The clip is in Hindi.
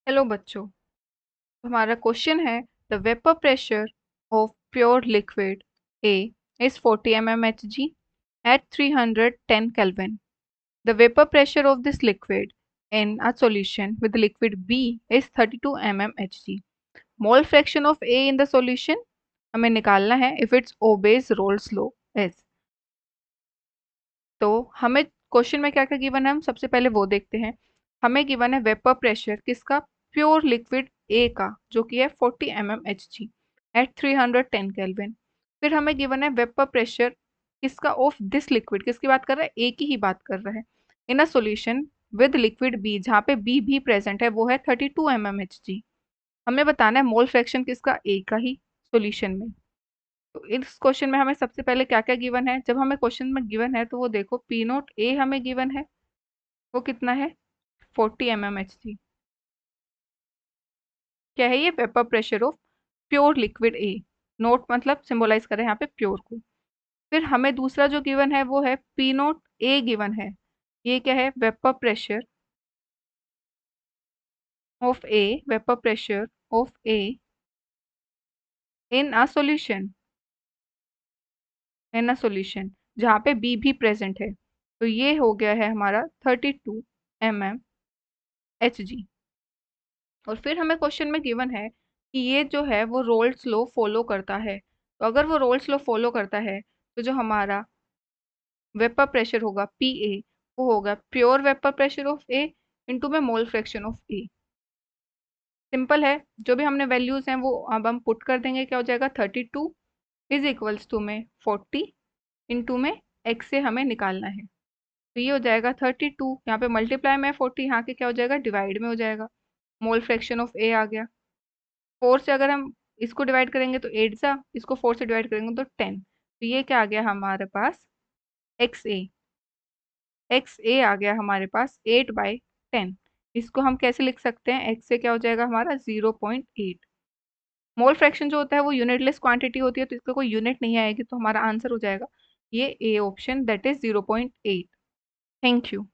हेलो बच्चों। हमारा क्वेश्चन है the vapour pressure of pure liquid A is 40 mmHg at 310 Kelvin. The vapor pressure of this liquid in a solution with liquid B is 32 mmHg. Mole fraction of A in the solution हमें निकालना है if its obeys Rolle's law is. तो हमें क्वेश्चन में क्या क्या गिवन है हम सबसे पहले वो देखते हैं। हमें गिवन है वेपर प्रेशर किसका, प्योर लिक्विड ए का, जो कि है 40 mmHg एट 310 केल्विन। फिर हमें गिवन है वेपर प्रेशर किसका, ऑफ दिस लिक्विड, किसकी बात कर रहा है, ए की ही बात कर रहा है, in a solution with liquid B, जहाँ पे बी भी प्रेजेंट है, वो है 32 mmHg। हमें बताना है मोल फ्रैक्शन किसका, ए का ही सॉल्यूशन में। तो इस क्वेश्चन में हमें सबसे पहले क्या क्या गिवन है, जब हमें क्वेश्चन में गिवन है तो वो देखो, पी नोट ए हमें गिवन है, वो कितना है 40 mmHg। क्या है ये, vapour pressure of pure liquid A. Note मतलब सिंबलाइज करें यहाँ पे प्योर को। फिर हमें दूसरा जो गिवन है वो है पी नोट ए गिवन है, ये क्या है, vapour pressure of A, vapour pressure of A in a solution, in a solution जहाँ पे बी भी प्रेजेंट है। तो ये हो गया है हमारा 32 mmHg। और फिर हमें क्वेश्चन में गिवन है कि ये जो है वो रोल्स लॉ फॉलो करता है। तो अगर वो रोल्स लॉ फॉलो करता है तो जो हमारा वेपर प्रेशर होगा पी ए, वो होगा pure vapour pressure of A into में mole fraction of A. Simple है, जो भी हमने वैल्यूज हैं वो अब हम पुट कर देंगे, क्या हो जाएगा 32 इज इक्वल्स टू में 40 इंटू में एक्स से हमें निकालना है। तो ये हो जाएगा 32, यहाँ पे मल्टीप्लाई में 40, यहाँ के क्या हो जाएगा, डिवाइड में हो जाएगा। मोल फ्रैक्शन ऑफ ए आ गया। 4 से अगर हम इसको डिवाइड करेंगे तो 8 सा, इसको 4 से डिवाइड करेंगे तो 10। तो ये क्या आ गया हमारे पास, एक्स ए, एक्स ए आ गया हमारे पास 8/10। इसको हम कैसे लिख सकते हैं, एक्स से क्या हो जाएगा हमारा 0.8। मोल फ्रैक्शन जो होता है वो यूनिटलेस क्वांटिटी होती है, तो इसका कोई यूनिट नहीं आएगी, तो हमारा आंसर हो जाएगा ये A option, that is 0.8। Thank you.